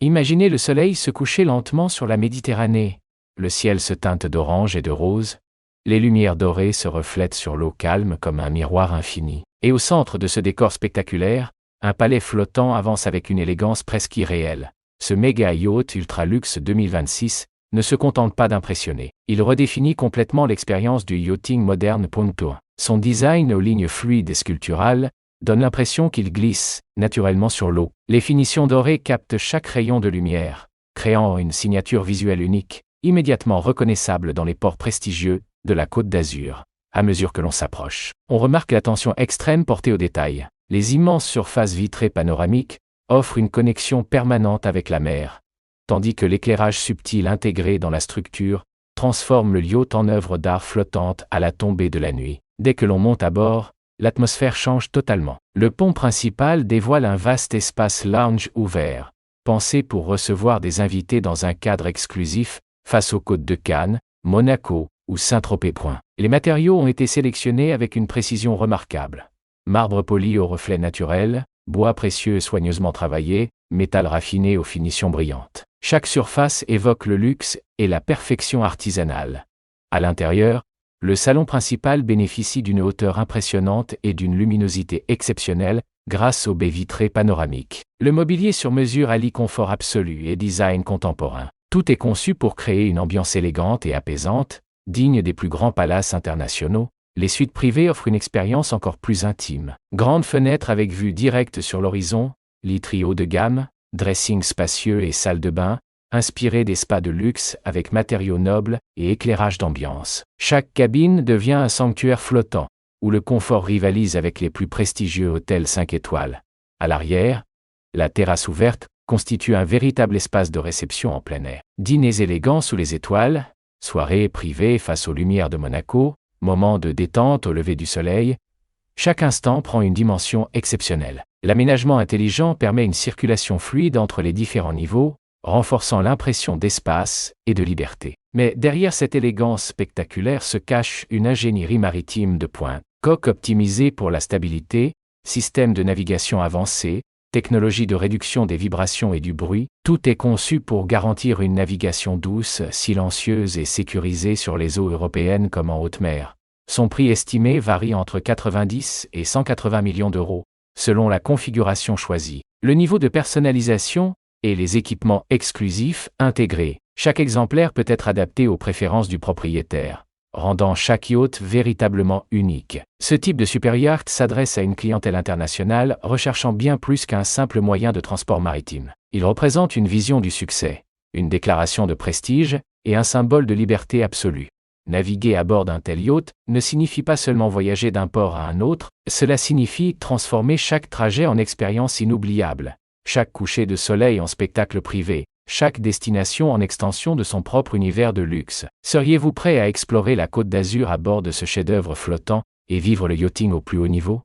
Imaginez le soleil se coucher lentement sur la Méditerranée. Le ciel se teinte d'orange et de rose. Les lumières dorées se reflètent sur l'eau calme comme un miroir infini. Et au centre de ce décor spectaculaire, un palais flottant avance avec une élégance presque irréelle. Ce méga yacht Ultra Luxe 2026 ne se contente pas d'impressionner. Il redéfinit complètement l'expérience du yachting moderne. Son design aux lignes fluides et sculpturales donne l'impression qu'il glisse naturellement sur l'eau. Les finitions dorées captent chaque rayon de lumière, créant une signature visuelle unique, immédiatement reconnaissable dans les ports prestigieux de la Côte d'Azur. À mesure que l'on s'approche, on remarque l'attention extrême portée aux détails. Les immenses surfaces vitrées panoramiques offrent une connexion permanente avec la mer, tandis que l'éclairage subtil intégré dans la structure transforme le yacht en œuvre d'art flottante à la tombée de la nuit. Dès que l'on monte à bord, l'atmosphère change totalement. Le pont principal dévoile un vaste espace lounge ouvert, pensé pour recevoir des invités dans un cadre exclusif, face aux côtes de Cannes, Monaco ou Saint-Tropez. Les matériaux ont été sélectionnés avec une précision remarquable. Marbre poli au reflet naturel, bois précieux soigneusement travaillé, métal raffiné aux finitions brillantes. Chaque surface évoque le luxe et la perfection artisanale. À l'intérieur, le salon principal bénéficie d'une hauteur impressionnante et d'une luminosité exceptionnelle grâce aux baies vitrées panoramiques. Le mobilier sur mesure allie confort absolu et design contemporain. Tout est conçu pour créer une ambiance élégante et apaisante, digne des plus grands palaces internationaux. Les suites privées offrent une expérience encore plus intime. Grandes fenêtres avec vue directe sur l'horizon, literie haut de gamme, dressing spacieux et salle de bain, inspirés des spas de luxe avec matériaux nobles et éclairage d'ambiance. Chaque cabine devient un sanctuaire flottant, où le confort rivalise avec les plus prestigieux hôtels 5 étoiles. À l'arrière, la terrasse ouverte constitue un véritable espace de réception en plein air. Dîners élégants sous les étoiles, soirées privées face aux lumières de Monaco, moments de détente au lever du soleil, chaque instant prend une dimension exceptionnelle. L'aménagement intelligent permet une circulation fluide entre les différents niveaux, renforçant l'impression d'espace et de liberté. Mais derrière cette élégance spectaculaire se cache une ingénierie maritime de pointe. Coque optimisée pour la stabilité, système de navigation avancé, technologie de réduction des vibrations et du bruit, tout est conçu pour garantir une navigation douce, silencieuse et sécurisée sur les eaux européennes comme en haute mer. Son prix estimé varie entre 90 et 180 millions d'euros, selon la configuration choisie. Le niveau de personnalisation et les équipements exclusifs intégrés. Chaque exemplaire peut être adapté aux préférences du propriétaire, rendant chaque yacht véritablement unique. Ce type de superyacht s'adresse à une clientèle internationale recherchant bien plus qu'un simple moyen de transport maritime. Il représente une vision du succès, une déclaration de prestige et un symbole de liberté absolue. Naviguer à bord d'un tel yacht ne signifie pas seulement voyager d'un port à un autre, cela signifie transformer chaque trajet en expérience inoubliable. Chaque coucher de soleil en spectacle privé, chaque destination en extension de son propre univers de luxe. Seriez-vous prêt à explorer la Côte d'Azur à bord de ce chef-d'œuvre flottant et vivre le yachting au plus haut niveau?